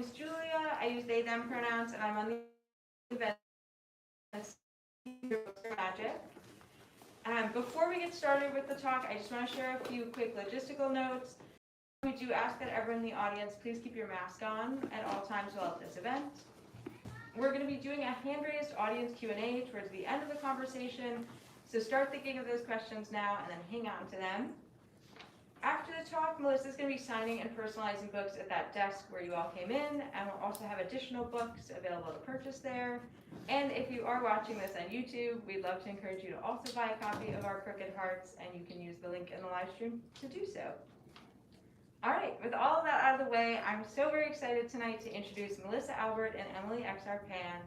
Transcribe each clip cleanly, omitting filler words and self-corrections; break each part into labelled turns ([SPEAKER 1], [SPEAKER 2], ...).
[SPEAKER 1] name's Julia. I use they, them pronouns, and I'm on the event Magic. Before we get started with the talk, I just want to share a few quick logistical notes. We do ask that everyone in the audience please keep your mask on at all times while at this event. We're going to be doing a hand-raised audience Q&A towards the end of the conversation, so start thinking of those questions now and then hang on to them. After the talk, Melissa's going to be signing and personalizing books at that desk where you all came in, and we'll also have additional books available to purchase there. And if you are watching this on YouTube, we'd love to encourage you to also buy a copy of our Crooked Hearts, and you can use the link in the live stream to do so. All right, with all of that out of the way, I'm so very excited tonight to introduce Melissa Albert and Emily XR Pan,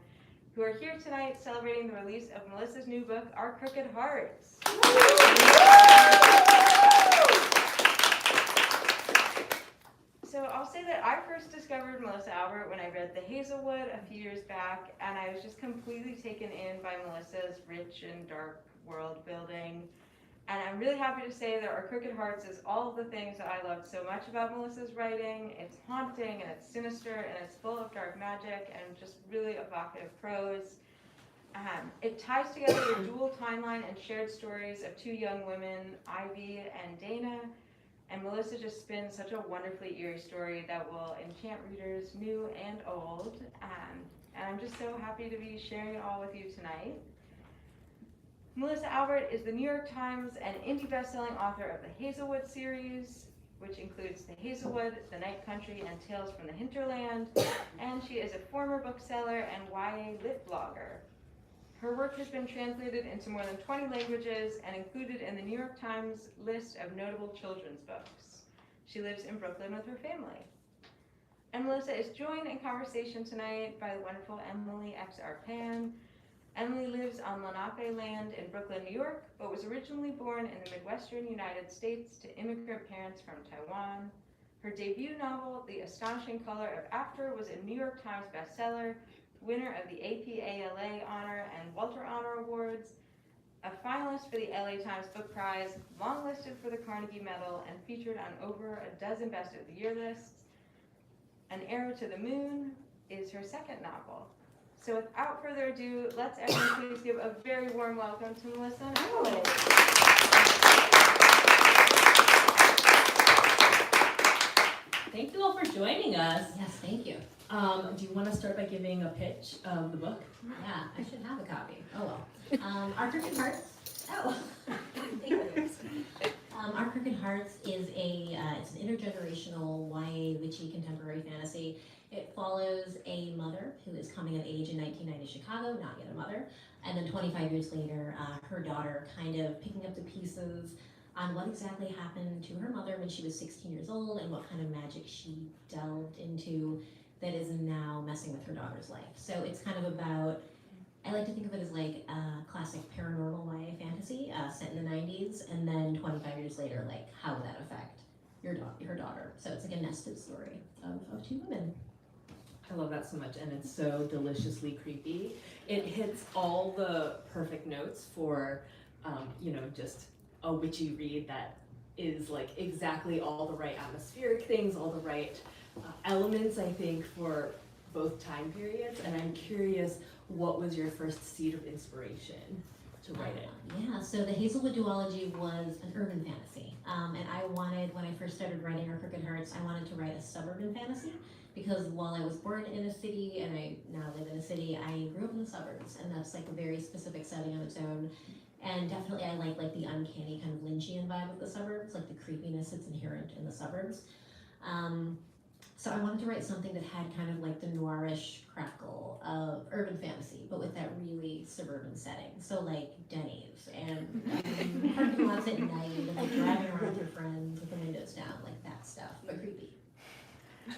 [SPEAKER 1] who are here tonight celebrating the release of Melissa's new book, Our Crooked Hearts. So I'll say that I first discovered Melissa Albert when I read The Hazelwood a few years back, and I was just completely taken in by Melissa's rich and dark world building. And I'm really happy to say that Our Crooked Hearts is all of the things that I loved so much about Melissa's writing. It's haunting, and it's sinister, and it's full of dark magic, and just really evocative prose. It ties together the dual timeline and shared stories of two young women, Ivy and Dana, and Melissa just spins such a wonderfully eerie story that will enchant readers new and old. And I'm just so happy to be sharing it all with you tonight. Melissa Albert is the New York Times and indie bestselling author of the Hazelwood series, which includes The Hazelwood, The Night Country, and Tales from the Hinterland, and she is a former bookseller and YA lit blogger. Her work has been translated into more than 20 languages and included in the New York Times list of notable children's books. She lives in Brooklyn with her family. And Melissa is joined in conversation tonight by the wonderful Emily XR Pan. Emily lives on Lenape land in Brooklyn, New York, but was originally born in the Midwestern United States to immigrant parents from Taiwan. Her debut novel, The Astonishing Color of After, was a New York Times bestseller, winner of the APALA Honor and Walter Honor Awards, a finalist for the LA Times Book Prize, longlisted for the Carnegie Medal, and featured on over a dozen Best of the Year lists. An Arrow to the Moon is her second novel. So without further ado, let's everyone please give a very warm welcome to Melissa and Emily.
[SPEAKER 2] Thank you all for joining us.
[SPEAKER 3] Yes, thank you.
[SPEAKER 2] Do you want to start by giving a pitch of the book?
[SPEAKER 3] Yeah, I should have a copy. Oh well. Our Crooked Hearts. Oh, thank you. Our Crooked Hearts is it's an intergenerational YA witchy contemporary fantasy. It follows a mother who is coming of age in 1990 Chicago, not yet a mother, and then 25 years later, her daughter kind of picking up the pieces on what exactly happened to her mother when she was 16 years old and what kind of magic she delved into that is now messing with her daughter's life. So it's kind of about, I like to think of it as like a classic paranormal YA fantasy set in the 90s, and then 25 years later, like how would that affect her daughter? So it's like a nested story of two women.
[SPEAKER 2] I love that so much, and it's so deliciously creepy. It hits all the perfect notes for, just a witchy read that is like exactly all the right atmospheric things, all the right elements, I think, for both time periods. And I'm curious, what was your first seed of inspiration to write it?
[SPEAKER 3] Yeah, so the Hazelwood duology was an urban fantasy. And I wanted, when I first started writing Our Crooked Hearts, I wanted to write a suburban fantasy, because while I was born in a city and I now live in a city, I grew up in the suburbs, and that's like a very specific setting on its own. And definitely I like the uncanny kind of Lynchian vibe of the suburbs, like the creepiness that's inherent in the suburbs. So I wanted to write something that had kind of like the noirish crackle of urban fantasy, but with that really suburban setting. So like Denny's and parking lots at night and like driving around with your friends with the windows down, like that stuff, but creepy.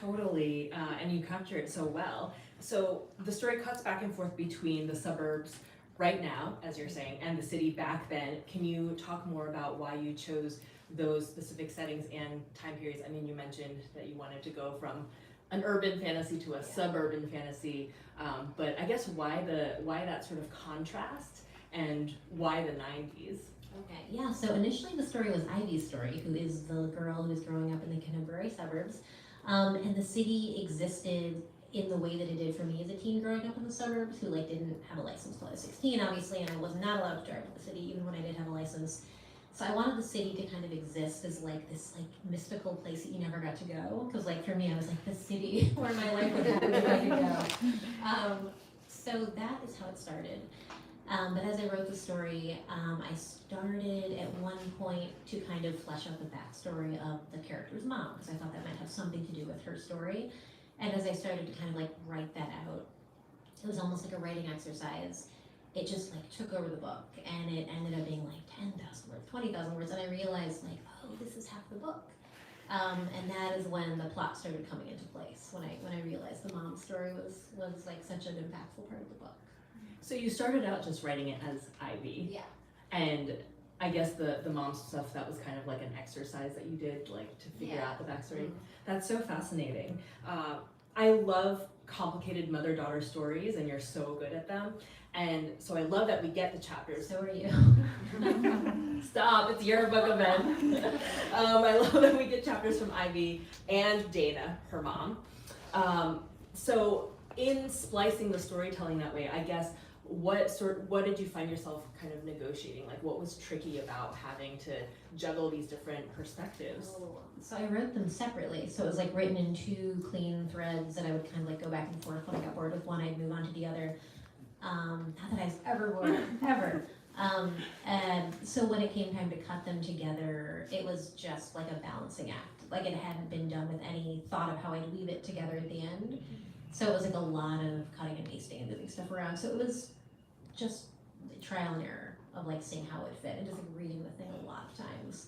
[SPEAKER 2] Totally, and you capture it so well. So the story cuts back and forth between the suburbs right now, as you're saying, and the city back then. Can you talk more about why you chose those specific settings and time periods? I mean, you mentioned that you wanted to go from an urban fantasy to a suburban fantasy, but I guess why that sort of contrast, and why the 90s?
[SPEAKER 3] Okay, yeah, so initially the story was Ivy's story, who is the girl who is growing up in the contemporary suburbs. And the city existed in the way that it did for me as a teen growing up in the suburbs, who like didn't have a license till I was 16, obviously, and I was not allowed to drive to the city even when I did have a license. So I wanted the city to kind of exist as like this like mystical place that you never got to go, because like for me I was like the city where my life would happen if I could go. So that is how it started. But as I wrote the story, I started at one point to kind of flesh out the backstory of the character's mom, because I thought that might have something to do with her story. And as I started to kind of like write that out, it was almost like a writing exercise. It just like took over the book, and it ended up being like 10,000 words, 20,000 words, and I realized like, oh, this is half the book. And that is when the plot started coming into place, when I realized the mom story was like such an impactful part of the book.
[SPEAKER 2] So you started out just writing it as Ivy.
[SPEAKER 3] Yeah.
[SPEAKER 2] And I guess the mom stuff, that was kind of like an exercise that you did, like to figure out the backstory.
[SPEAKER 3] Mm-hmm.
[SPEAKER 2] That's so fascinating. I love complicated mother-daughter stories, and you're so good at them. And so I love that we get the chapters.
[SPEAKER 3] So are you.
[SPEAKER 2] Stop, it's your book event. I love that we get chapters from Ivy and Dana, her mom. So in splicing the storytelling that way, I guess, what did you find yourself kind of negotiating? Like, what was tricky about having to juggle these different perspectives?
[SPEAKER 3] So I wrote them separately. So it was like written in two clean threads that I would kind of like go back and forth. When I got bored with one, I'd move on to the other. Not that I was ever bored, ever. And so when it came time to cut them together, it was just like a balancing act. Like it hadn't been done with any thought of how I'd weave it together at the end. So it was like a lot of cutting and pasting and moving stuff around. So it was just trial and error of like seeing how it fit and just like reading the thing a lot of times.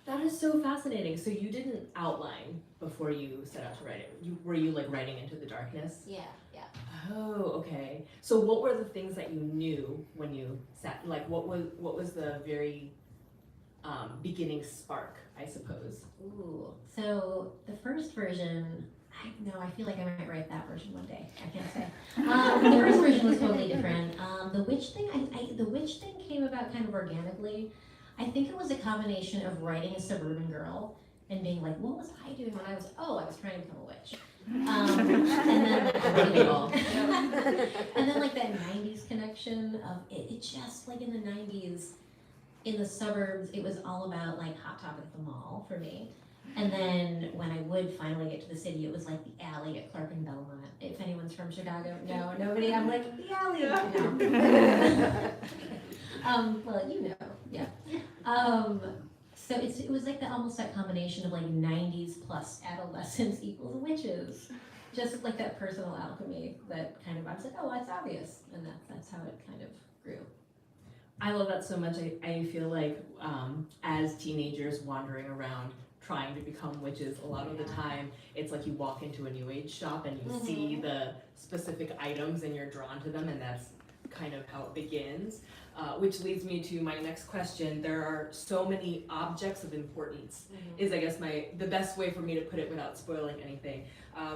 [SPEAKER 2] That is so fascinating. So you didn't outline before you set out to write it. Were you like writing into the darkness?
[SPEAKER 3] Yeah.
[SPEAKER 2] Oh, okay. So what were the things that you knew when you sat, like what was the very beginning spark, I suppose?
[SPEAKER 3] Ooh. So the first version, I feel like I might write that version one day. I can't say. The first version was totally different. The witch thing, the witch thing came about kind of organically. I think it was a combination of writing a suburban girl and being like, what was I doing when I was trying to become a witch. And then like, and then like that 90s connection of it just like in the 90s, in the suburbs, it was all about like Hot Topic at the mall for me. And then when I would finally get to the city, it was like the alley at Clark and Belmont. If anyone's from Chicago, no, nobody. I'm like, the alley. No. Well, you know, yeah. So it was like almost that combination of like 90s plus adolescence equals witches. Just like that personal alchemy that kind of, I was like, oh, it's obvious. And that's how it kind of grew.
[SPEAKER 2] I love that so much. I feel like as teenagers wandering around trying to become witches, a lot of the time it's like you walk into a new age shop and you see the specific items and you're drawn to them, and that's kind of how it begins. Which leads me to my next question. There are so many objects of importance, is I guess the best way for me to put it without spoiling anything.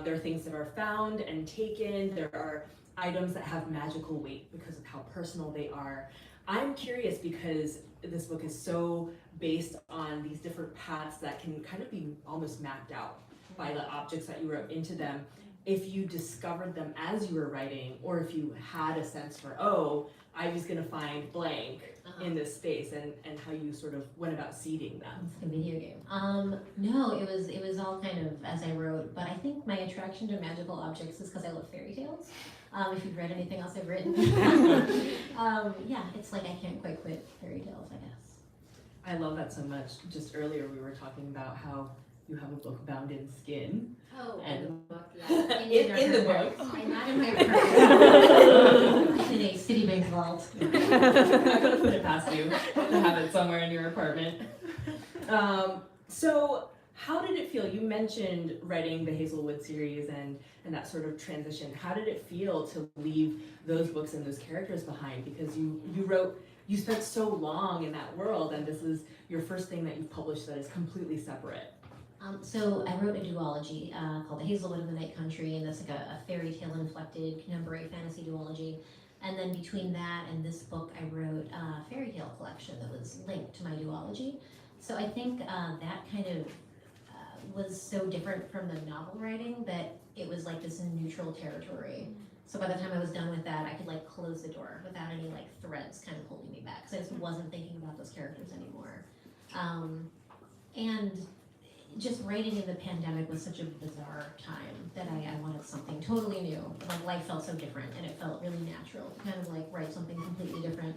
[SPEAKER 2] There are things that are found and taken. There are items that have magical weight because of how personal they are. I'm curious because this book is so based on these different paths that can kind of be almost mapped out by the objects that you wrote into them. If you discovered them as you were writing, or if you had a sense for, oh, I was gonna find blank in this space, and how you sort of went about seeding them.
[SPEAKER 3] It's like a video game. No, it was all kind of as I wrote, but I think my attraction to magical objects is because I love fairy tales. If you've read anything else I've written. Yeah, it's like I can't quite quit fairy tales, I guess.
[SPEAKER 2] I love that so much. Just earlier we were talking about how you have a book bound in skin.
[SPEAKER 3] Oh,
[SPEAKER 2] and
[SPEAKER 3] in the book, yeah.
[SPEAKER 2] In the book.
[SPEAKER 3] I'm not in my apartment. It's in a Citibank vault.
[SPEAKER 2] I'm gonna put it past you to have it somewhere in your apartment. So how did it feel? You mentioned writing the Hazelwood series and that sort of transition. How did it feel to leave those books and those characters behind? Because you spent so long in that world, and this is your first thing that you've published that is completely separate.
[SPEAKER 3] So I wrote a duology called The Hazelwood and the Night Country, and that's like a fairy tale inflected contemporary fantasy duology. And then between that and this book, I wrote a fairy tale collection that was linked to my duology. So I think that kind of was so different from the novel writing that it was like this neutral territory. So by the time I was done with that, I could like close the door without any like threads kind of holding me back, because I just wasn't thinking about those characters anymore. And just writing in the pandemic was such a bizarre time that I wanted something totally new. Like life felt so different, and it felt really natural to kind of like write something completely different.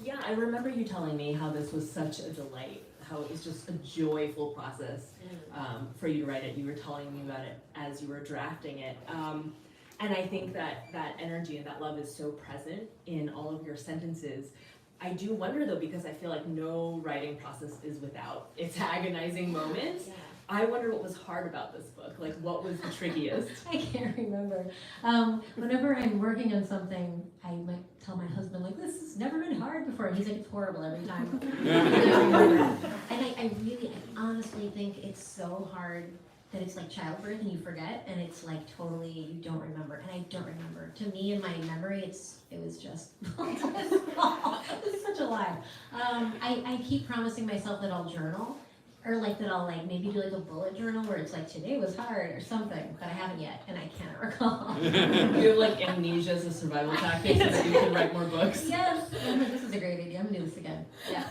[SPEAKER 2] Yeah, I remember you telling me how this was such a delight, how it was just a joyful process for you to write it. You were telling me about it as you were drafting it. And I think that that energy and that love is so present in all of your sentences. I do wonder though, because I feel like no writing process is without its agonizing moments.
[SPEAKER 3] Yeah.
[SPEAKER 2] I wonder what was hard about this book. Like, what was the trickiest?
[SPEAKER 3] I can't remember. Whenever I'm working on something, I might tell my husband, like, this has never been hard before. And he's like, it's horrible every time. And I honestly think it's so hard that it's like childbirth and you forget, and it's like totally, you don't remember. And I don't remember. To me, in my memory, it was just, this is such a lie. I keep promising myself that I'll journal. Or like that I'll like maybe do like a bullet journal where it's like today was hard or something, but I haven't yet and I can't recall.
[SPEAKER 2] You have like amnesia as a survival tactic so that you can write more books.
[SPEAKER 3] Yes, I'm like, this is a great idea. I'm gonna do this again. Yeah.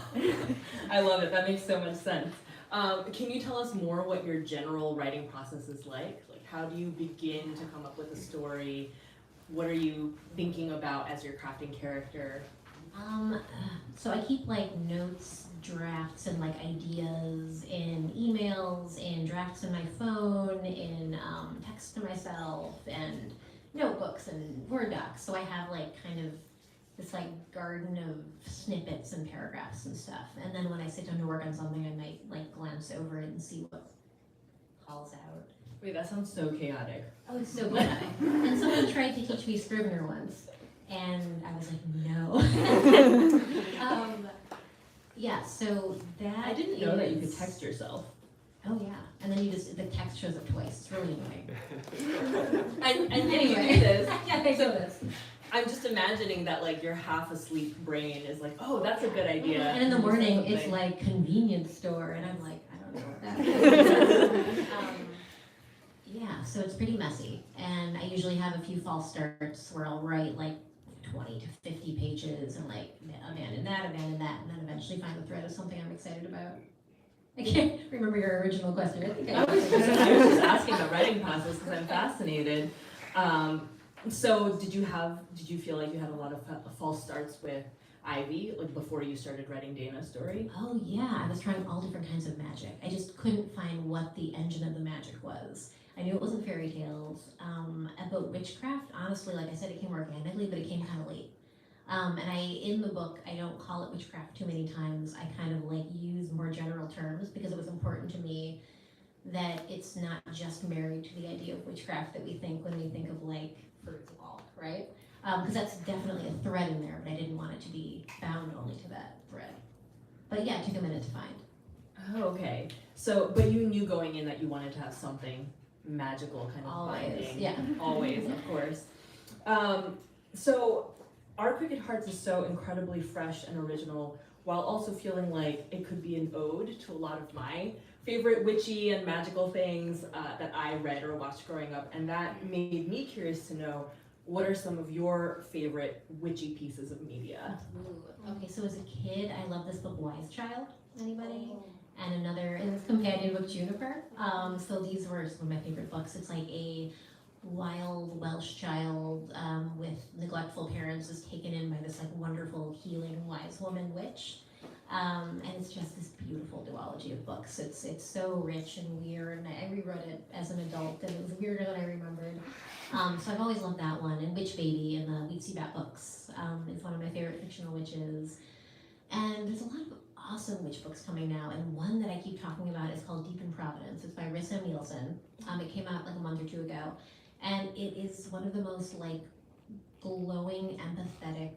[SPEAKER 2] I love it. That makes so much sense. Can you tell us more what your general writing process is like? Like, how do you begin to come up with a story? What are you thinking about as you're crafting character?
[SPEAKER 3] So I keep like notes, drafts, and like ideas in emails, in drafts in my phone, in text to myself, and notebooks and Word docs. So I have like kind of this like garden of snippets and paragraphs and stuff. And then when I sit down to work on something, I might like glance over it and see what falls out.
[SPEAKER 2] Wait, that sounds so chaotic.
[SPEAKER 3] Oh, it's so good. And someone tried to teach me Scrivener once, and I was like, no. Yeah, so that
[SPEAKER 2] I didn't know that you could text yourself.
[SPEAKER 3] Oh yeah, and then the text shows up twice. It's really annoying.
[SPEAKER 2] And
[SPEAKER 3] Anyway.
[SPEAKER 2] you do this.
[SPEAKER 3] Yeah, I do this.
[SPEAKER 2] I'm just imagining that like your half asleep brain is like, oh, that's a good idea.
[SPEAKER 3] And in the
[SPEAKER 2] Do
[SPEAKER 3] morning,
[SPEAKER 2] something.
[SPEAKER 3] it's like convenience store, and I'm like, I don't know what that is. Yeah, so it's pretty messy, and I usually have a few false starts where I'll write like 20 to 50 pages and like abandon that, and then eventually find the thread of something I'm excited about. I can't remember your original question. I think
[SPEAKER 2] I was just asking the writing process because I'm fascinated. So did you feel like you had a lot of false starts with Ivy, like before you started writing Dana's story?
[SPEAKER 3] Oh yeah, I was trying all different kinds of magic. I just couldn't find what the engine of the magic was. I knew it wasn't fairy tales, but witchcraft, honestly, like I said, it came organically, but it came kind of late. And in the book, I don't call it witchcraft too many times. I kind of like use more general terms because it was important to me that it's not just married to the idea of witchcraft that we think when we think of like All, right? Because that's definitely a thread in there, but I didn't want it to be bound only to that thread. But yeah, it took a minute to find.
[SPEAKER 2] Oh, okay. So, but you knew going in that you wanted to have something magical kind of
[SPEAKER 3] Always,
[SPEAKER 2] binding.
[SPEAKER 3] yeah.
[SPEAKER 2] Always, of course. So Our Cricket Hearts is so incredibly fresh and original, while also feeling like it could be an ode to a lot of my favorite witchy and magical things that I read or watched growing up, and that made me curious to know, what are some of your favorite witchy pieces of media?
[SPEAKER 3] Ooh, okay, so as a kid, I love this book, Wise Child. Anybody? And another, and this companion book, Juniper. So these were some of my favorite books. It's like a wild Welsh child with neglectful parents is taken in by this like wonderful, healing, wise woman witch. And it's just this beautiful duology of books. It's so rich and weird, and I reread it as an adult, and it was weirder than I remembered. So I've always loved that one, and Witch Baby and the Witchy Bat books. It's one of my favorite fictional witches. And there's a lot of awesome witch books coming now, and one that I keep talking about is called Deep in Providence. It's by Rissa Nielsen. It came out like a month or two ago, and it is one of the most like glowing, empathetic,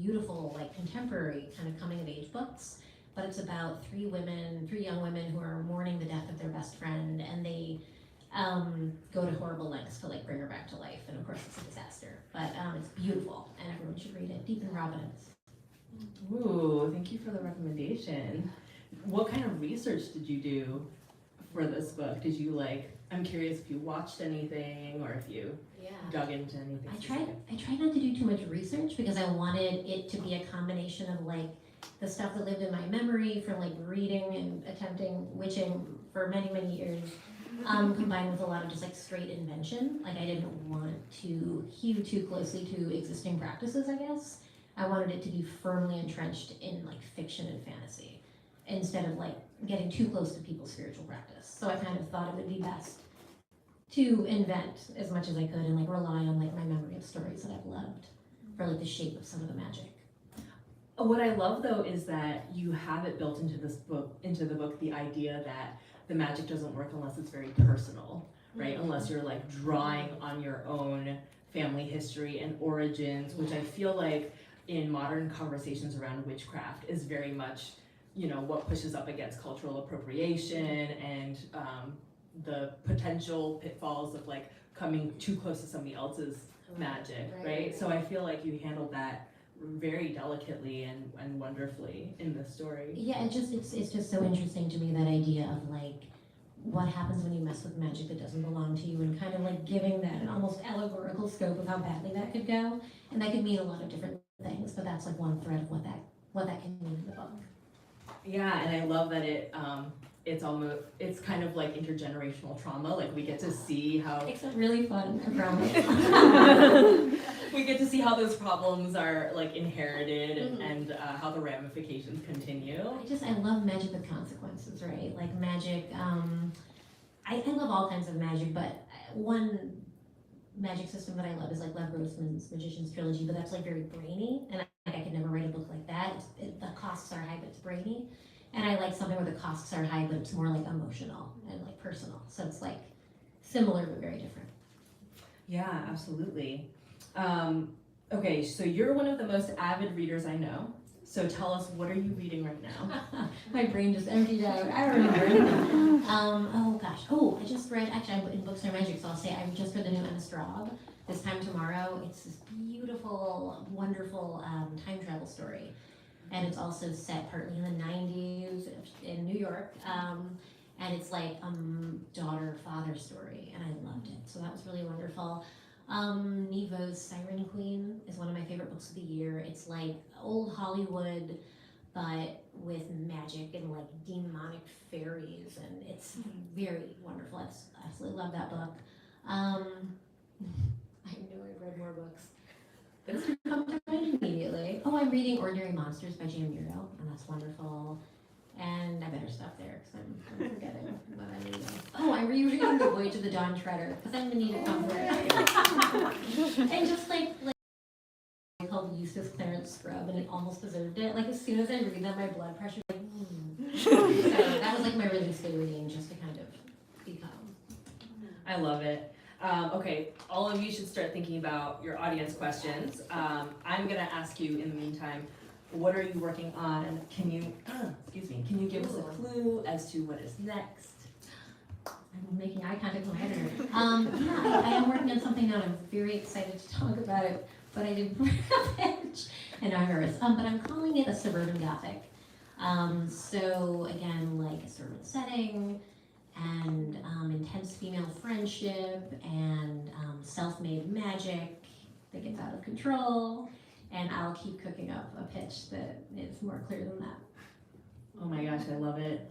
[SPEAKER 3] beautiful, like contemporary kind of coming of age books. But it's about three young women who are mourning the death of their best friend, and they go to horrible lengths to like bring her back to life. And of course, it's a disaster, but it's beautiful, and everyone should read it. Deep in Providence.
[SPEAKER 2] Ooh, thank you for the recommendation. What kind of research did you do for this book? Did you I'm curious if you watched anything or if you dug into anything
[SPEAKER 3] I
[SPEAKER 2] specific.
[SPEAKER 3] tried not to do too much research because I wanted it to be a combination of the stuff that lived in my memory from reading and attempting witching for many, many years, combined with a lot of just straight invention. I didn't want to hew too closely to existing practices, I guess. I wanted it to be firmly entrenched in fiction and fantasy instead of getting too close to people's spiritual practice. So I kind of thought it would be best to invent as much as I could and rely on my memory of stories that I've loved for the shape of some of the magic.
[SPEAKER 2] What I love though is that you have it built into the book, the idea that the magic doesn't work unless it's very personal, right?
[SPEAKER 3] Mm-hmm.
[SPEAKER 2] Unless you're drawing on your own family history and origins, which I feel in modern conversations around witchcraft is very much, what pushes up against cultural appropriation and the potential pitfalls of coming too close to somebody else's magic, right? So I feel you handled that very delicately and wonderfully in the story.
[SPEAKER 3] Yeah, it's just so interesting to me, that idea of what happens when you mess with magic that doesn't belong to you, and kind of giving that an almost allegorical scope of how badly that could go. And that could mean a lot of different things, but that's one thread of what that can mean in the book.
[SPEAKER 2] Yeah, and I love that it's kind of intergenerational trauma. We get to see how
[SPEAKER 3] It's really fun, I promise.
[SPEAKER 2] we get to see how those problems are inherited and how the ramifications continue.
[SPEAKER 3] I love magic with consequences, right? Magic, I love all kinds of magic, but one magic system that I love is Lev Grossman's Magician's Trilogy, but that's very brainy, and I could never write a book like that. The costs are high, but it's brainy. And I like something where the costs are high, but it's more emotional and personal. So it's similar but very different.
[SPEAKER 2] Yeah, absolutely. Okay, so you're one of the most avid readers I know. So tell us, what are you reading right now?
[SPEAKER 3] My brain just emptied out. I don't remember anything. Oh gosh. Oh, I just read, actually I'm in Books Are Magic, so I'll say I just read the new Emma Straub, This Time Tomorrow. It's this beautiful, wonderful time travel story. And it's also set partly in the 90s in New York. And it's daughter-father story, and I loved it. So that was really wonderful. Nevo's Siren Queen is one of my favorite books of the year. It's old Hollywood, but with magic and demonic fairies, and it's very wonderful. I absolutely love that book. I know I've read more books. It doesn't come to mind immediately. Oh, I'm reading Ordinary Monsters by Jan Muro, and that's wonderful. And I better stop there because I'm forgetting what I'm reading. Oh, I'm rereading The Voyage of the Dawn Treader because I'm in need of comfort. And just called Eustace Clarence Scrub, and it almost deserved it. As soon as I read them, my blood pressure So that was my really stay reading, just to kind of become.
[SPEAKER 2] I love it. Okay, all of you should start thinking about your audience questions. I'm gonna ask you in the meantime, what are you working on? Can you give us a clue as to what is next?
[SPEAKER 3] I'm making eye contact with my editor. I am working on something now, and I'm very excited to talk about it, but I didn't bring a pitch, and I'm nervous. But I'm calling it a suburban gothic. So again, a suburban setting, and intense female friendship, and self-made magic that gets out of control. And I'll keep cooking up a pitch that is more clear than that.
[SPEAKER 2] Oh my gosh, I love it.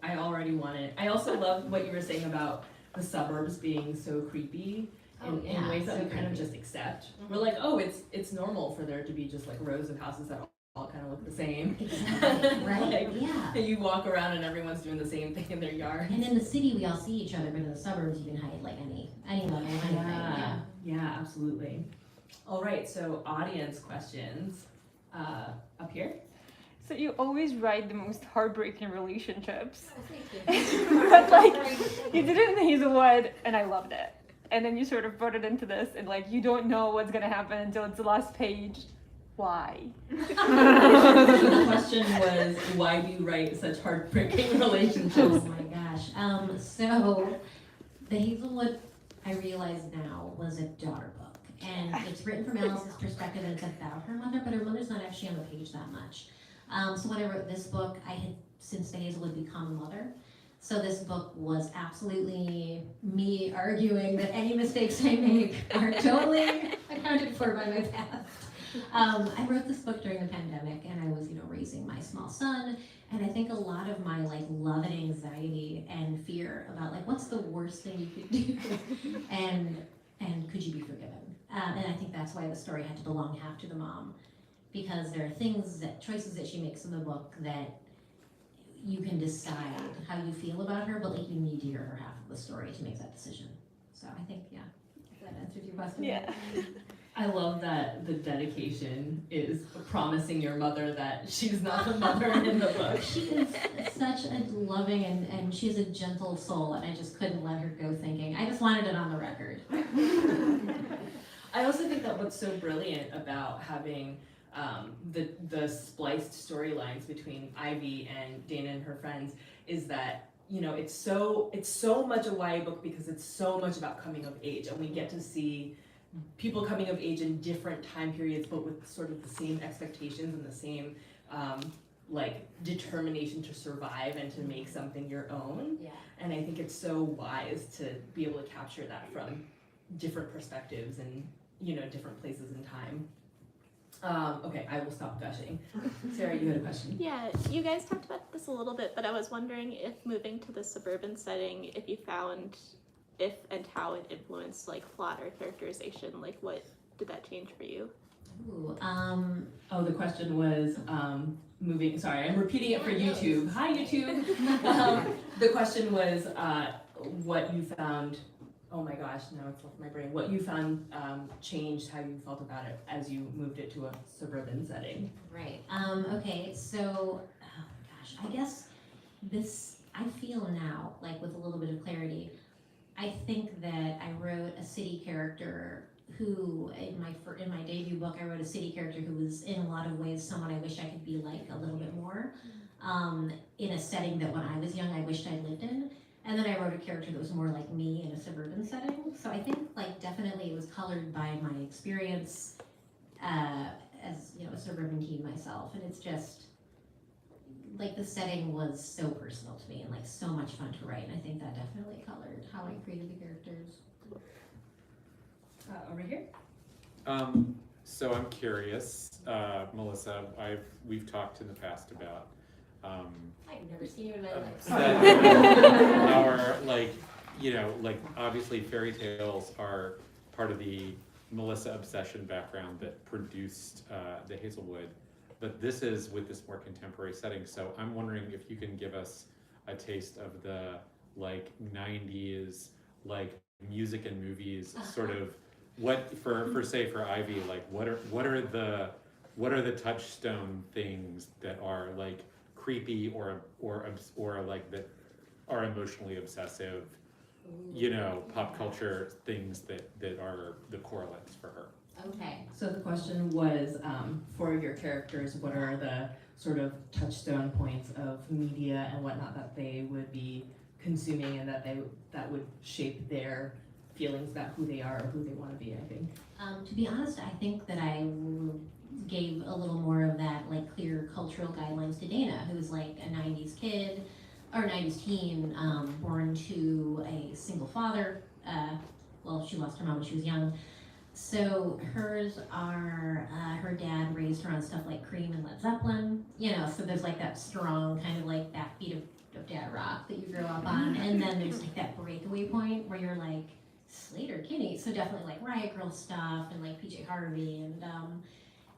[SPEAKER 2] I already want it. I also love what you were saying about the suburbs being so creepy in ways that we kind of just accept. Mm-hmm. We're oh, it's normal for there to be just rows of houses that all kind of look the same.
[SPEAKER 3] Exactly, right? Yeah.
[SPEAKER 2] And you walk around and everyone's doing the same thing in their yard.
[SPEAKER 3] And in the city, we all see each other, but in the suburbs, you can hide any level, anything.
[SPEAKER 2] Yeah, absolutely. All right, so audience questions up here.
[SPEAKER 4] So you always write the most heartbreaking relationships.
[SPEAKER 3] Oh, thank you.
[SPEAKER 4] But you did it in Hazelwood, and I loved it. And then you sort of brought it into this, and you don't know what's gonna happen until it's the last page. Why?
[SPEAKER 2] The question was, why do you write such heartbreaking relationships?
[SPEAKER 3] Oh my gosh. So the Hazelwood, I realize now, was a daughter book. And it's written from Alice's perspective, and it's about her mother, but her mother's not actually on the page that much. So when I wrote this book, I had, since the Hazelwood, become a mother. So this book was absolutely me arguing that any mistakes I make are totally accounted for by my past. I wrote this book during the pandemic, and I was, raising my small son, and I think a lot of my love and anxiety and fear about what's the worst thing you could do, and could you be forgiven? And I think that's why the story had to belong half to the mom, because there are choices that she makes in the book that you can decide how you feel about her, but you need to hear her half of the story to make that decision. So I think, if that answers your question.
[SPEAKER 4] Yeah.
[SPEAKER 2] I love that the dedication is promising your mother that she's not the mother in the book.
[SPEAKER 3] She is such a loving and she's a gentle soul, and I just couldn't let her go thinking. I just wanted it on the record.
[SPEAKER 2] I also think that what's so brilliant about having the spliced storylines between Ivy and Dana and her friends is that it's so much a YA book because it's so much about coming of age, and we get to see people coming of age in different time periods, but with sort of the same expectations and the same determination to survive and to make something your own.
[SPEAKER 3] Yeah.
[SPEAKER 2] And I think it's so wise to be able to capture that from different perspectives and different places in time. Okay, I will stop gushing. Sarah, you had a question.
[SPEAKER 5] Yeah, you guys talked about this a little bit, but I was wondering if moving to the suburban setting, if you found if and how it influenced plot or characterization, what did that change for you?
[SPEAKER 3] Ooh,
[SPEAKER 2] Oh, the question was moving. Sorry, I'm repeating it for YouTube. Hi, YouTube. The question was what you found. Oh my gosh, now it's left my brain. What you found changed how you felt about it as you moved it to a suburban setting.
[SPEAKER 3] right. Okay, so, oh gosh, I guess I feel now, with a little bit of clarity, I think that I wrote a city character who, in my debut book, I wrote a city character who was in a lot of ways someone I wish I could be a little bit more, in a setting that when I was young I wished I'd lived in. And then I wrote a character that was more like me in a suburban setting. So I think definitely it was colored by my experience as a suburban teen myself. And it's just the setting was so personal to me and so much fun to write. And I think that definitely colored how I created the characters.
[SPEAKER 2] Over here.
[SPEAKER 6] So I'm curious, Melissa. We've talked in the past about.
[SPEAKER 3] I've never seen you in my life.
[SPEAKER 6] That our obviously fairy tales are part of the Melissa obsession background that produced the Hazelwood, but this is with this more contemporary setting. So I'm wondering if you can give us a taste of the 90s music and movies sort of what for Ivy, what are the touchstone things that are creepy or that are emotionally obsessive, pop culture things that are the correlates for her.
[SPEAKER 3] Okay.
[SPEAKER 2] So the question was, for your characters, what are the sort of touchstone points of media and whatnot that they would be consuming and that would shape their feelings about who they are or who they want to be, I think.
[SPEAKER 3] To be honest, I think that I gave a little more of that clear cultural guidelines to Dana, who's a 90s kid or 90s teen, born to a single father. She lost her mom when she was young. So hers are, her dad raised her on stuff like Cream and Led Zeppelin, so there's that strong kind of backbeat of dad rock that you grow up on. And then there's that breakaway point where you're Slater Kinney, so definitely Riot Girl stuff and PJ Harvey and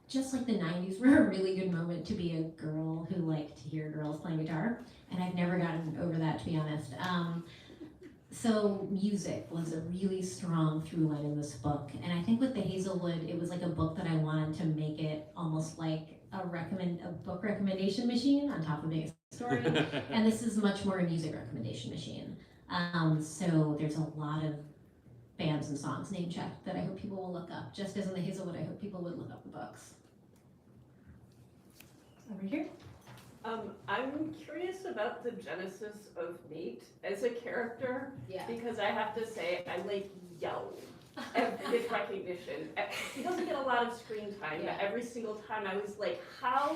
[SPEAKER 3] just the 90s were a really good moment to be a girl who liked to hear girls playing guitar, and I've never gotten over that, to be honest. So music was a really strong through line in this book, and I think with the Hazelwood, it was a book that I wanted to make it almost a book recommendation machine on top of being a story, and this is much more a music recommendation machine. So there's a lot of bands and songs name checked that I hope people will look up. Just as in the Hazelwood, I hope people would look up the books.
[SPEAKER 2] Over here.
[SPEAKER 7] I'm curious about the genesis of Nate as a character,
[SPEAKER 3] Yeah.
[SPEAKER 7] because I have to say I yell at his recognition. He doesn't get a lot of screen time, but every single time I was how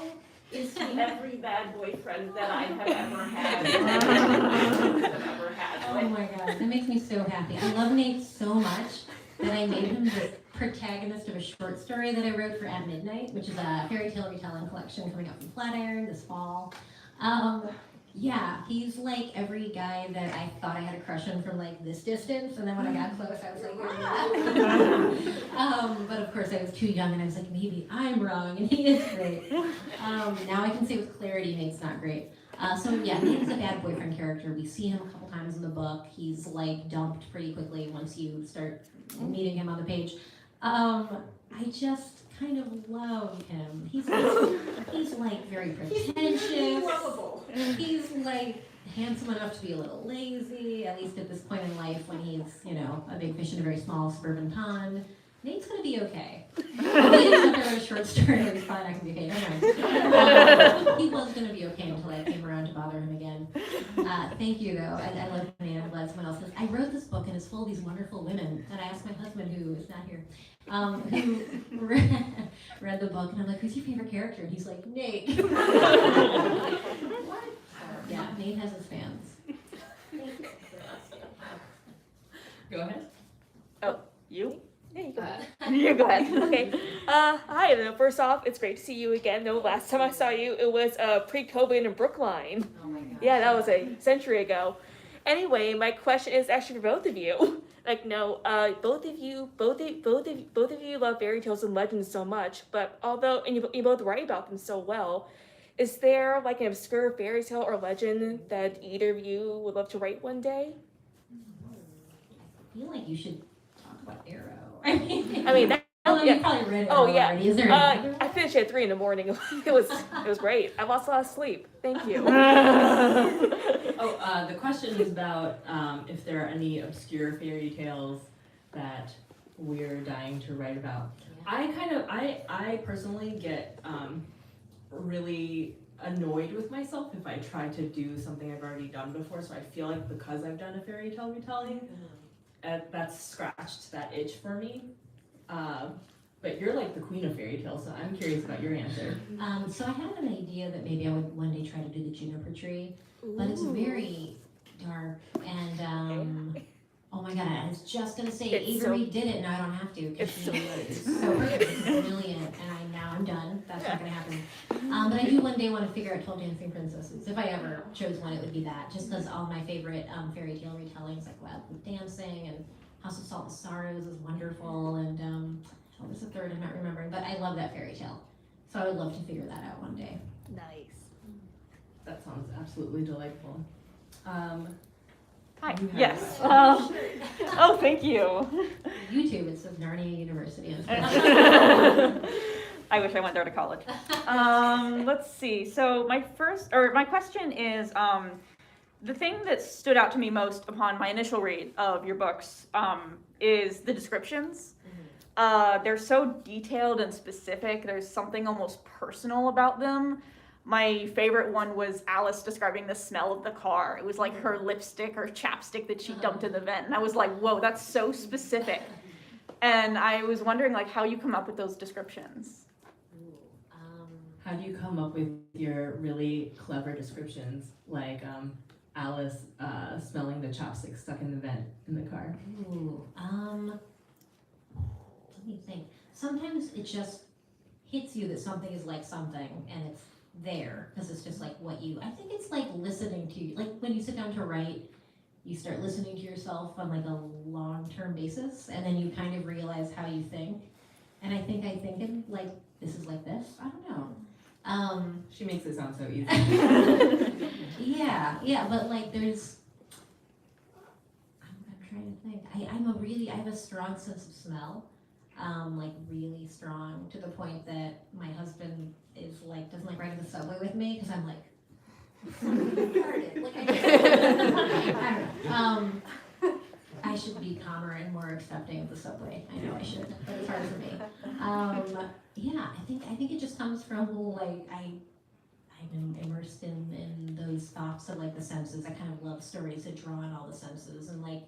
[SPEAKER 7] is to every bad boyfriend that I have ever had. Have ever had.
[SPEAKER 3] Oh my god, that makes me so happy. I love Nate so much that I made him the protagonist of a short story that I wrote for At Midnight, which is a fairy tale retelling collection coming out from Flatiron this fall. Yeah, he's like every guy that I thought I had a crush on from like this distance, and then when I got close, I was like, but of course I was too young, and I was like, maybe I'm wrong, and he is great. Now I can say with clarity, Nate's not great. So yeah, Nate is a bad boyfriend character. We see him a couple times in the book. He's like dumped pretty quickly once you start meeting him on the page. I just kind of love him. He's like very pretentious.
[SPEAKER 7] Lovable.
[SPEAKER 3] He's like handsome enough to be a little lazy, at least at this point in life when he's, you know, a big fish in a very small suburban pond. Nate's gonna be okay. He didn't have a short story, he's probably not gonna be okay, never mind. He was gonna be okay until I came around to bother him again. Thank you though, I love Nate, I'm glad someone else does. I wrote this book and it's full of these wonderful women, and I asked my husband, who is not here, who read the book, and I'm like, who's your favorite character? And he's like, Nate. What? Yeah, Nate has his fans.
[SPEAKER 2] Go ahead.
[SPEAKER 8] You?
[SPEAKER 5] Yeah, you go ahead.
[SPEAKER 8] You go ahead.
[SPEAKER 5] Okay. Hi. First off, it's great to see you again. No, last time I saw you, it was pre-COVID in Brookline.
[SPEAKER 3] Oh my gosh.
[SPEAKER 5] Yeah, that was a century ago. Anyway, my question is actually for both of you. Like, no, both of you love fairy tales and legends so much. But although, and you both write about them so well, is there like an obscure fairy tale or legend that either of you would love to write one day?
[SPEAKER 3] I feel like you should talk about Arrow. I mean,
[SPEAKER 5] That.
[SPEAKER 3] although
[SPEAKER 5] Yeah.
[SPEAKER 3] you probably read
[SPEAKER 5] Oh,
[SPEAKER 3] Arrow
[SPEAKER 5] yeah.
[SPEAKER 3] already. Is there
[SPEAKER 5] I finished at 3 a.m. It was great. I lost a lot of sleep. Thank you.
[SPEAKER 2] The question is about if there are any obscure fairy tales that we're dying to write about. I personally get really annoyed with myself if I try to do something I've already done before. So I feel like because I've done a fairy tale retelling, that's scratched that itch for me. But you're like the queen of fairy tales, so I'm curious about your answer.
[SPEAKER 3] So I had an idea that maybe I would one day try to do the juniper tree, but it's very dark and oh my god, I was just gonna say
[SPEAKER 5] It's
[SPEAKER 3] Avery did it, now I don't have to because
[SPEAKER 5] It's
[SPEAKER 3] she
[SPEAKER 5] so
[SPEAKER 3] is so perfect. It's brilliant, and now I'm done. That's not gonna happen. But I do one day want to figure out 12 Dancing Princesses. If I ever chose one, it would be that. Just because all my favorite fairy tale retellings, like Wild with Dancing and House of Salt and Sorrows, is wonderful, and what was the third? I'm not remembering, but I love that fairy tale. So I would love to figure that out one day.
[SPEAKER 5] Nice.
[SPEAKER 2] That sounds absolutely delightful.
[SPEAKER 8] Hi.
[SPEAKER 2] You have
[SPEAKER 8] Yes.
[SPEAKER 2] a question.
[SPEAKER 8] Oh, thank you.
[SPEAKER 3] YouTube, it says Narnia University.
[SPEAKER 8] I wish I went there to college. Let's see. So my question is, the thing that stood out to me most upon my initial read of your books is the descriptions. They're so detailed and specific. There's something almost personal about them. My favorite one was Alice describing the smell of the car. It was like her lipstick or chapstick that she dumped in the vent. And I was like, whoa, that's so specific. And I was wondering like how you come up with those descriptions.
[SPEAKER 2] How do you come up with your really clever descriptions, like Alice smelling the chopstick stuck in the vent in the car?
[SPEAKER 3] Let me think. Sometimes it just hits you that something is like something, and it's there because it's just like what you. I think it's like listening to you. Like when you sit down to write, you start listening to yourself on like a long-term basis, and then you kind of realize how you think. And I think in like this is like this. I don't know.
[SPEAKER 2] She makes it sound so easy.
[SPEAKER 3] Yeah, but like there's. I'm trying to think. I have a strong sense of smell. Like really strong to the point that my husband is like doesn't like riding the subway with me because I'm like like I don't know. I should be calmer and more accepting of the subway. I know I should, but it's hard for me. Yeah, I think it just comes from like I'm immersed in those thoughts of like the senses. I kind of love stories that draw on all the senses, and like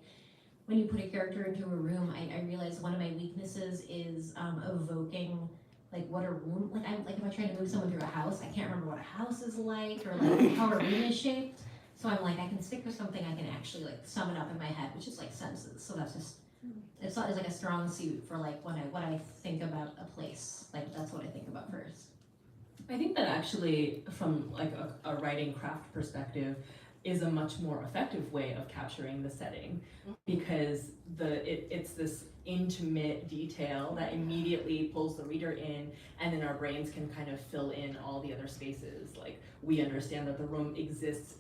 [SPEAKER 3] when you put a character into a room, I realize one of my weaknesses is evoking like what a room, like if I try to move someone through a house, I can't remember what a house is like, or like how a room is shaped. So I'm like, I can stick with something I can actually like sum it up in my head, which is like senses. So that's just, it's like a strong suit for like what I think about a place. Like that's what I think about first.
[SPEAKER 2] I think that actually, from like a writing craft perspective, is a much more effective way of capturing the setting, because it's this intimate detail that immediately pulls the reader in, and then our brains can kind of fill in all the other spaces. Like, we understand that the room exists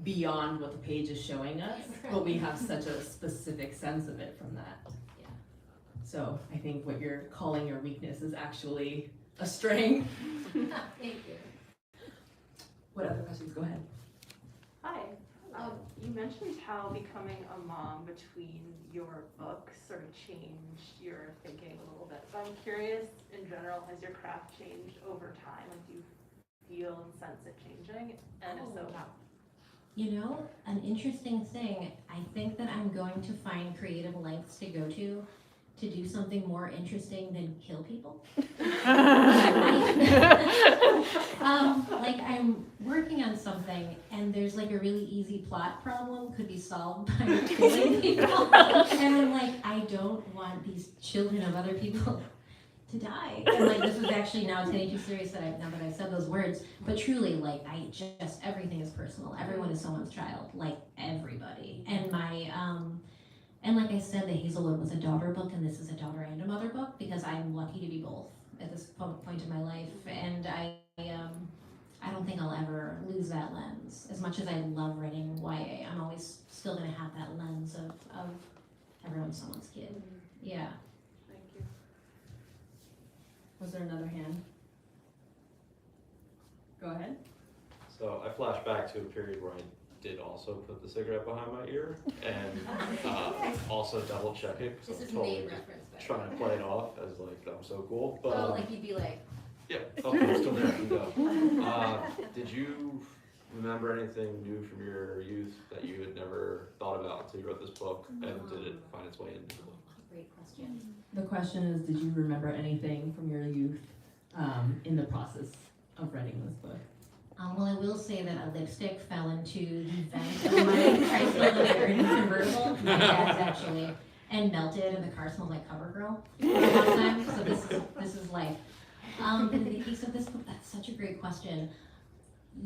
[SPEAKER 2] beyond what the page is showing us, but we have such a specific sense of it from that.
[SPEAKER 3] Yeah.
[SPEAKER 2] So I think what you're calling your weakness is actually a strength.
[SPEAKER 3] Thank you.
[SPEAKER 2] What other questions? Go ahead.
[SPEAKER 9] Hi. You mentioned how becoming a mom between your books sort of changed your thinking a little bit. So I'm curious, in general, has your craft changed over time? Like, do you feel and sense it changing? And if so, how?
[SPEAKER 3] You know, an interesting thing, I think that I'm going to find creative lengths to go to do something more interesting than kill people. Like I'm working on something and there's like a really easy plot problem could be solved by killing people. And I'm like, I don't want these children of other people to die. And like this is actually, now it's getting too serious now that I've said those words, but truly like everything is personal. Everyone is someone's child, like everybody. And and like I said, the Hazelwood was a daughter book, and this is a daughter and a mother book because I'm lucky to be both at this point in my life. And I don't think I'll ever lose that lens. As much as I love writing YA, I'm always still gonna have that lens of everyone's someone's kid. Yeah.
[SPEAKER 9] Thank you.
[SPEAKER 2] Was there another hand? Go ahead.
[SPEAKER 10] So I flash back to a period where I did also put the cigarette behind my ear and also double check it because I was totally just trying to play it off as like I'm so cool. But
[SPEAKER 3] like you'd be like,
[SPEAKER 10] yeah, I'm still there. Go. Did you remember anything new from your youth that you had never thought about until you wrote this book, and did it find its way into the book?
[SPEAKER 3] great question.
[SPEAKER 2] The question is, did you remember anything from your youth in the process of writing this book?
[SPEAKER 3] Well, I will say that a lipstick fell into the vent of my Chrysler LeBaron convertible, my dad's actually, and melted, and the car smelled like CoverGirl for a long time. So this is life. In the case of this book, that's such a great question.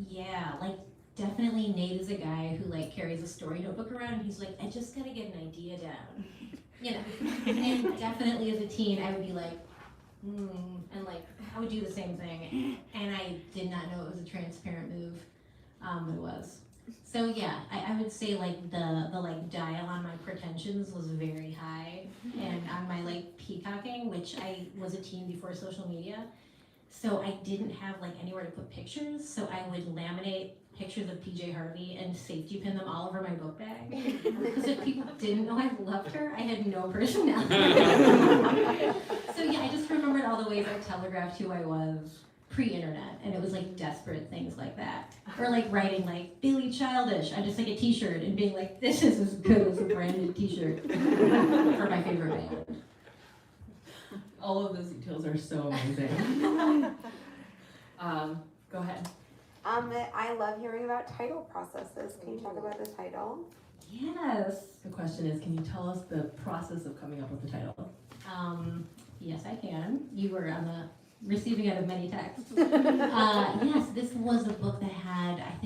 [SPEAKER 3] Yeah, like definitely Nate is a guy who like carries a story notebook around. He's like, I just gotta get an idea down, you know. And definitely as a teen, I would be like, and like I would do the same thing, and I did not know it was a transparent move, but it was. So yeah, I would say like the like dial on my pretensions was very high, and on my like peacocking, which I was a teen before social media, so I didn't have like anywhere to put pictures, so I would laminate pictures of PJ Harvey and safety pin them all over my book bag. Because if people didn't know I loved her, I had no personality. So yeah, I just remembered all the ways I telegraphed who I was pre-internet, and it was like desperate things like that. Or like writing like Billy Childish on just like a t-shirt and being like, this is as good as a branded t-shirt for my favorite band.
[SPEAKER 2] All of those details are so amazing. Go ahead.
[SPEAKER 11] I love hearing about title processes. Can you talk about the title?
[SPEAKER 3] Yes.
[SPEAKER 2] The question is, can you tell us the process of coming up with the title?
[SPEAKER 3] Yes, I can. You were on the receiving end of many texts. Yes, this was a book that had, I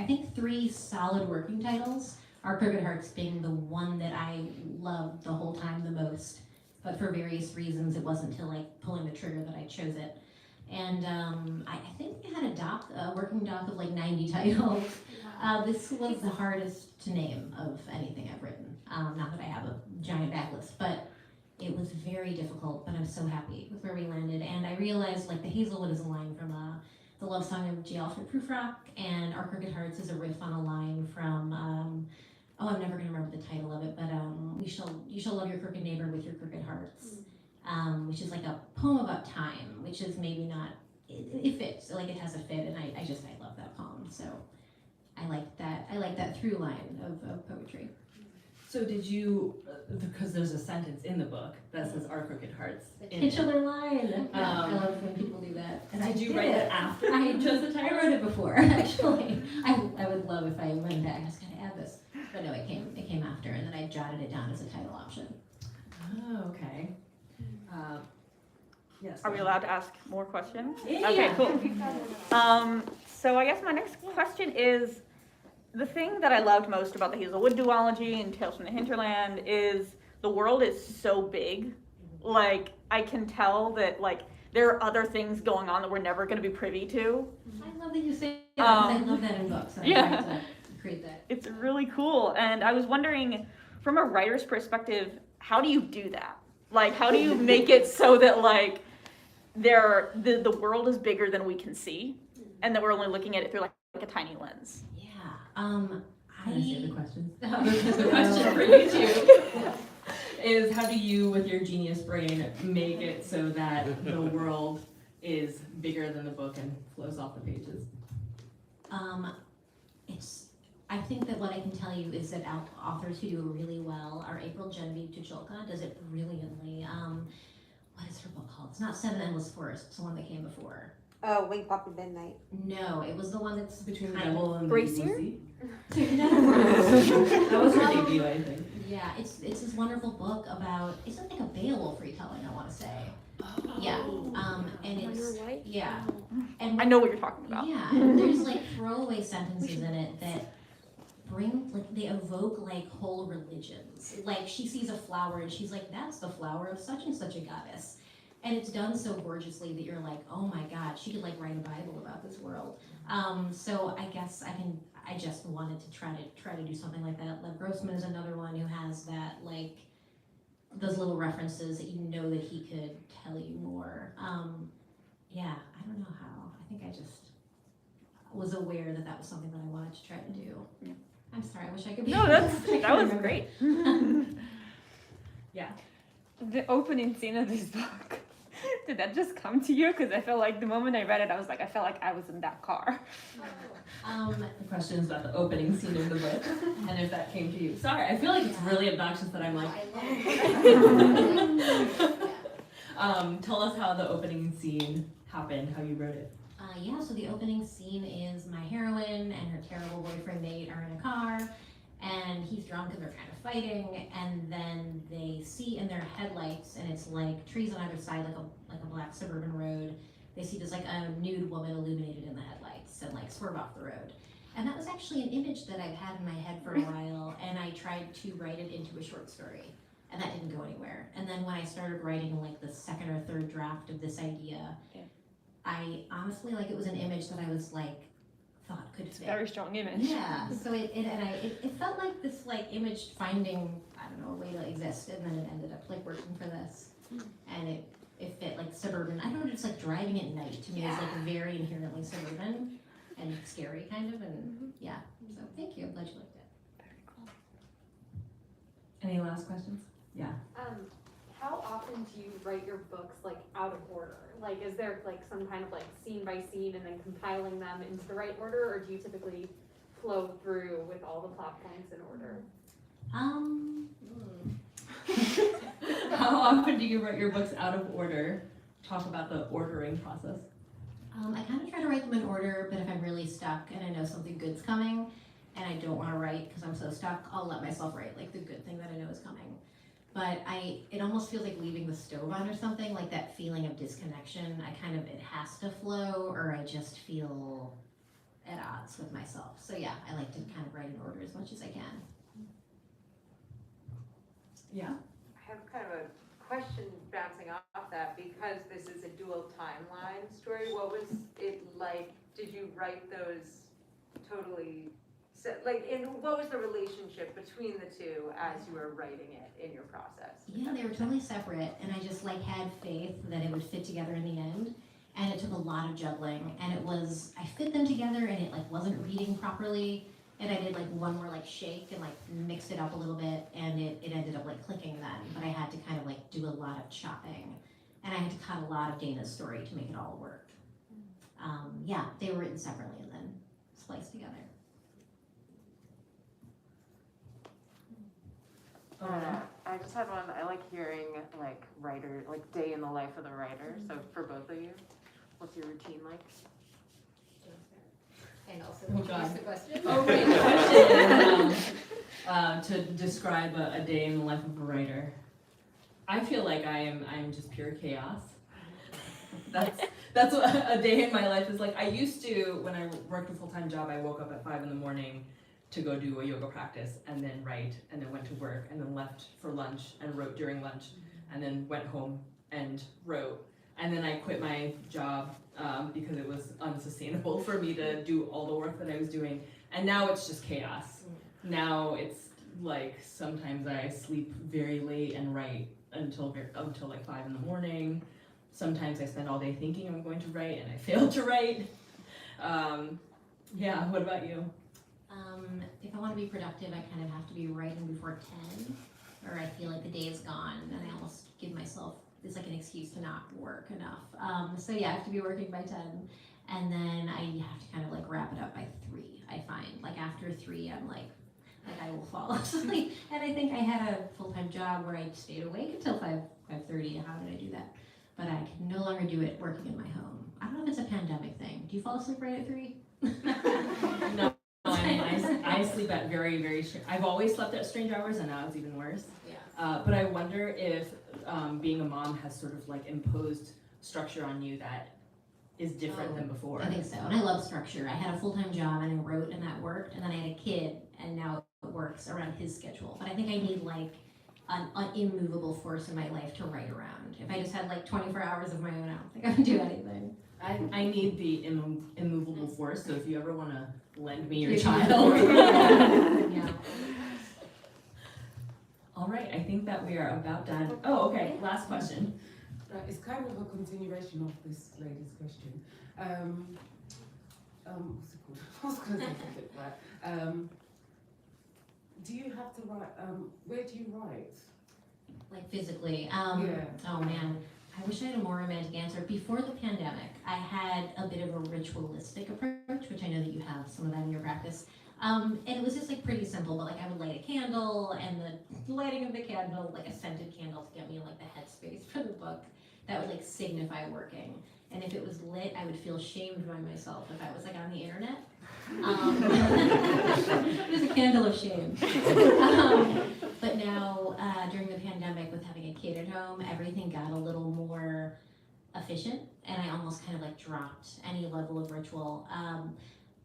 [SPEAKER 3] think 3 solid working titles. Our Crooked Hearts being the one that I loved the whole time the most. But for various reasons, it wasn't until like pulling the trigger that I chose it. And I think we had a working doc of like 90 titles. This was the hardest to name of anything I've written. Not that I have a giant backlist, but it was very difficult, but I'm so happy with where we landed. And I realized like the Hazelwood is a line from the love song of J. Alfred Prufrock, and Our Crooked Hearts is a riff on a line from, I'm never gonna remember the title of it, but you shall love your crooked neighbor with your crooked hearts. Which is like a poem about time, which is maybe not, it fits, like it has a fit, and I love that poem, so I like that through line of poetry.
[SPEAKER 2] So did you, because there's a sentence in the book that says our crooked hearts.
[SPEAKER 3] The
[SPEAKER 2] in it.
[SPEAKER 3] titular line. I love when people do that. And
[SPEAKER 2] Did
[SPEAKER 3] I
[SPEAKER 2] you
[SPEAKER 3] did
[SPEAKER 2] write
[SPEAKER 3] it.
[SPEAKER 2] it after?
[SPEAKER 3] I chose the title. I wrote it before, actually. I would love if I went back. I was gonna add this, but no, it came after, and then I jotted it down as a title option.
[SPEAKER 2] Oh, okay. Yes.
[SPEAKER 8] Are we allowed to ask more questions?
[SPEAKER 2] Yeah.
[SPEAKER 8] Okay, cool. So I guess my next question is, the thing that I loved most about the Hazelwood duology and Tales from the Hinterland is the world is so big. Like, I can tell that, like, there are other things going on that we're never going to be privy to.
[SPEAKER 3] I love that you say that, 'cause I love that in books. And I try to create that.
[SPEAKER 8] It's really cool. And I was wondering, from a writer's perspective, how do you do that? Like, how do you make it so that, like, the world is bigger than we can see, and that we're only looking at it through, like a tiny lens?
[SPEAKER 3] Yeah.
[SPEAKER 2] Can I say the questions?
[SPEAKER 3] The
[SPEAKER 2] The question for you two is, how do you, with your genius brain, make it so that the world is bigger than the book and flows off the pages?
[SPEAKER 3] I think that what I can tell you is that authors who do it really well are April Genevieve Tucholka does it brilliantly. What is her book called? It's not Seven Endless Forests, it's the one that came before.
[SPEAKER 11] Oh, Wink Poppy Midnight.
[SPEAKER 3] No, it was the one that's
[SPEAKER 2] Between the
[SPEAKER 3] kind of-
[SPEAKER 2] devil and the
[SPEAKER 8] Brazier?
[SPEAKER 2] Lucy?
[SPEAKER 3] That
[SPEAKER 2] That was her debut, I think.
[SPEAKER 3] Yeah, it's this wonderful book about, it's like a Beowulf retelling, I wanna say. Yeah, and it's, yeah. And
[SPEAKER 8] I know what you're talking about.
[SPEAKER 3] Yeah, and there's like throwaway sentences in it that they evoke like whole religions. Like she sees a flower and she's like, that's the flower of such and such a goddess. And it's done so gorgeously that you're like, oh my God, she could like write a Bible about this world. So I guess I just wanted to try to do something like that. Lev Grossman is another one who has that like, those little references that you know that he could tell you more. Yeah, I don't know how. I think I just was aware that was something that I wanted to try to do.
[SPEAKER 8] Yeah.
[SPEAKER 3] I'm sorry, I wish I could be.
[SPEAKER 8] No, that was great.
[SPEAKER 2] Yeah.
[SPEAKER 4] The opening scene of this book, did that just come to you? Because I felt like the moment I read it, I felt like I was in that car.
[SPEAKER 2] The question is about the opening scene of the book, and if that came to you. Sorry, I feel like it's really obnoxious that I'm like. Tell us how the opening scene happened, how you wrote it.
[SPEAKER 3] Yeah, so the opening scene is my heroine and her terrible boyfriend Nate are in a car, and he's drunk and they're kind of fighting, and then they see in their headlights, and it's like trees on either side, like a black suburban road. They see this like a nude woman illuminated in the headlights and like swerve off the road. And that was actually an image that I've had in my head for a while, and I tried to write it into a short story, and that didn't go anywhere. And then when I started writing like the second or third draft of this idea, I honestly, like, it was an image that I was like, thought could fit.
[SPEAKER 4] Very strong image.
[SPEAKER 3] Yeah, so it felt like this like image finding, I don't know, a way to exist, and then it ended up like working for this. And it fit like suburban, I don't know, just like driving at night to me is like very inherently suburban and scary kind of, and yeah, so thank you, I'm glad you liked it.
[SPEAKER 8] Very cool.
[SPEAKER 2] Any last questions? Yeah.
[SPEAKER 9] How often do you write your books like out of order? Like, is there like some kind of like scene by scene and then compiling them into the right order, or do you typically flow through with all the plot points in order?
[SPEAKER 2] How often do you write your books out of order? Talk about the ordering process.
[SPEAKER 3] I kind of try to write them in order, but if I'm really stuck and I know something good's coming and I don't want to write because I'm so stuck, I'll let myself write like the good thing that I know is coming. But it almost feels like leaving the stove on or something, like that feeling of disconnection. It has to flow, or I just feel at odds with myself. So yeah, I like to kind of write in order as much as I can.
[SPEAKER 2] Yeah.
[SPEAKER 1] I have kind of a question bouncing off that, because this is a dual timeline story. What was it like? Did you write those totally, what was the relationship between the two as you were writing it in your process?
[SPEAKER 3] Yeah, they were totally separate, and I just like had faith that it would fit together in the end. And it took a lot of juggling, and I fit them together, and it like wasn't reading properly. And I did like one more like shake and like mixed it up a little bit, and it ended up like clicking then. But I had to kind of like do a lot of chopping, and I had to cut a lot of Dana's story to make it all work. Yeah, they were written separately and then spliced together.
[SPEAKER 12] I just had one. I like hearing like writer, like day in the life of the writer. So for both of you, what's your routine like?
[SPEAKER 3] And also,
[SPEAKER 2] Oh, God.
[SPEAKER 3] the question.
[SPEAKER 2] Oh, right, the question. To describe a day in the life of a writer. I feel like I'm just pure chaos. That's what a day in my life is like. I used to, when I worked a full-time job, I woke up at 5 a.m. to go do a yoga practice and then write and then went to work and then left for lunch and wrote during lunch and then went home and wrote. And then I quit my job because it was unsustainable for me to do all the work that I was doing. And now it's just chaos. Now it's like sometimes I sleep very late and write until like 5 a.m. Sometimes I spend all day thinking I'm going to write and I fail to write. Yeah, what about you?
[SPEAKER 3] If I want to be productive, I kind of have to be writing before 10, or I feel like the day is gone, and I almost give myself, it's like an excuse to not work enough. So yeah, I have to be working by 10, and then I have to kind of like wrap it up by 3, I find. Like after 3, I'm like I will fall asleep. And I think I had a full-time job where I stayed awake until 5:30. How did I do that? But I can no longer do it working in my home. I don't know if it's a pandemic thing. Do you fall asleep right at 3?
[SPEAKER 2] No. I sleep at very, very I've always slept at strange hours, and now it's even worse.
[SPEAKER 3] Yeah.
[SPEAKER 2] But I wonder if being a mom has sort of like imposed structure on you that is different than before.
[SPEAKER 3] I think so, and I love structure. I had a full-time job and I wrote and that worked, and then I had a kid and now it works around his schedule. But I think I need like an immovable force in my life to write around. If I just had like 24 hours of my own, I don't think I would do anything.
[SPEAKER 2] I need the immovable force, so if you ever want to lend me your child.
[SPEAKER 3] Yeah.
[SPEAKER 2] All right, I think that we are about done. Oh, okay, last question.
[SPEAKER 13] It's kind of a continuation of this lady's question. What's it called? I was going to say something like do you have to write, where do you write?
[SPEAKER 3] Like physically.
[SPEAKER 13] Yeah.
[SPEAKER 3] Oh man, I wish I had a more romantic answer. Before the pandemic, I had a bit of a ritualistic approach, which I know that you have some of that in your practice. And it was just like pretty simple, but like I would light a candle, and the lighting of the candle, like a scented candle to get me in like the headspace for the book, that would like signify working. And if it was lit, I would feel shamed by myself if I was like on the internet. It was a candle of shame. But now, during the pandemic, with having a kid at home, everything got a little more efficient, and I almost kind of like dropped any level of ritual.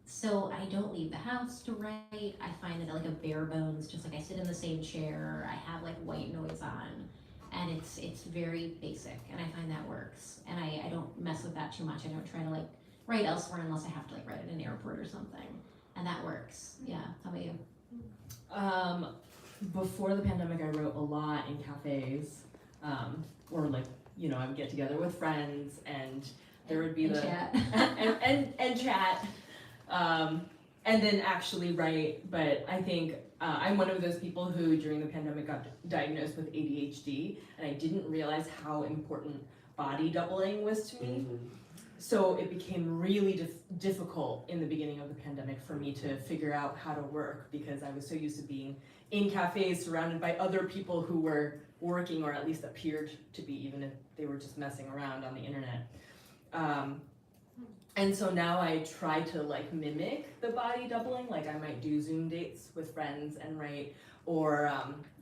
[SPEAKER 3] So I don't leave the house to write. I find that like a bare bones, just like I sit in the same chair, I have like white noise on, and it's very basic, and I find that works. And I don't mess with that too much. I don't try to like write elsewhere unless I have to like write at an airport or something, and that works. Yeah, how about you?
[SPEAKER 2] Before the pandemic, I wrote a lot in cafes, or like, you know, I would get together with friends, and there would be
[SPEAKER 3] chat.
[SPEAKER 2] and chat, and then actually write. But I think I'm one of those people who during the pandemic got diagnosed with ADHD, and I didn't realize how important body doubling was to me. So it became really difficult in the beginning of the pandemic for me to figure out how to work, because I was so used to being in cafes surrounded by other people who were working, or at least appeared to be, even if they were just messing around on the internet. And so now I try to like mimic the body doubling. Like I might do Zoom dates with friends and write, or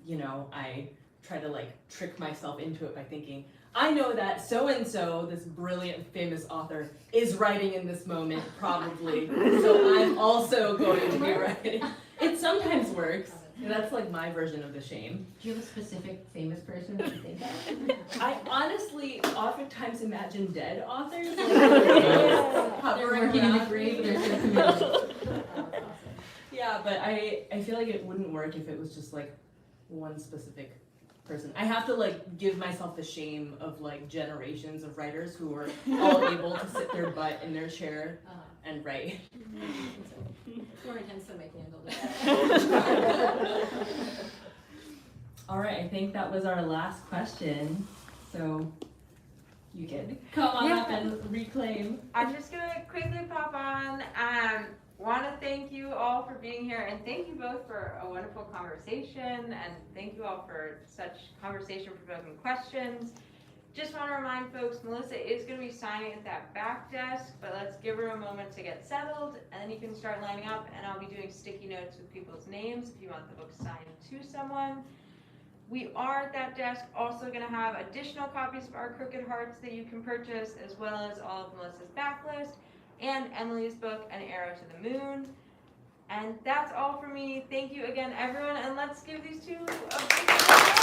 [SPEAKER 2] you know, I try to like trick myself into it by thinking, I know that so-and-so, this brilliant famous author, is writing in this moment, probably, so I'm also going to be writing. It sometimes works. That's like my version of the shame.
[SPEAKER 3] Do you have a specific famous person that you think of?
[SPEAKER 2] I honestly oftentimes imagine dead authors. Like,
[SPEAKER 3] They're working in the grave, they're so committed.
[SPEAKER 2] Yeah, but I feel like it wouldn't work if it was just like one specific person. I have to like give myself the shame of like generations of writers who were all able to sit their butt in their chair and write.
[SPEAKER 3] It's more intense than my candle.
[SPEAKER 2] All right, I think that was our last question. So you can come on up and reclaim.
[SPEAKER 1] I'm just gonna quickly pop on. want to thank you all for being here, and thank you both for a wonderful conversation, and thank you all for such conversation-provoking questions. Just want to remind folks, Melissa is going to be signing at that back desk, but let's give her a moment to get settled, and then you can start lining up, and I'll be doing sticky notes with people's names if you want the book signed to someone. We are at that desk also going to have additional copies of Our Crooked Hearts that you can purchase, as well as all of Melissa's backlist, and Emily's book, An Arrow to the Moon. And that's all for me. Thank you again, everyone, and let's give these two a big applause.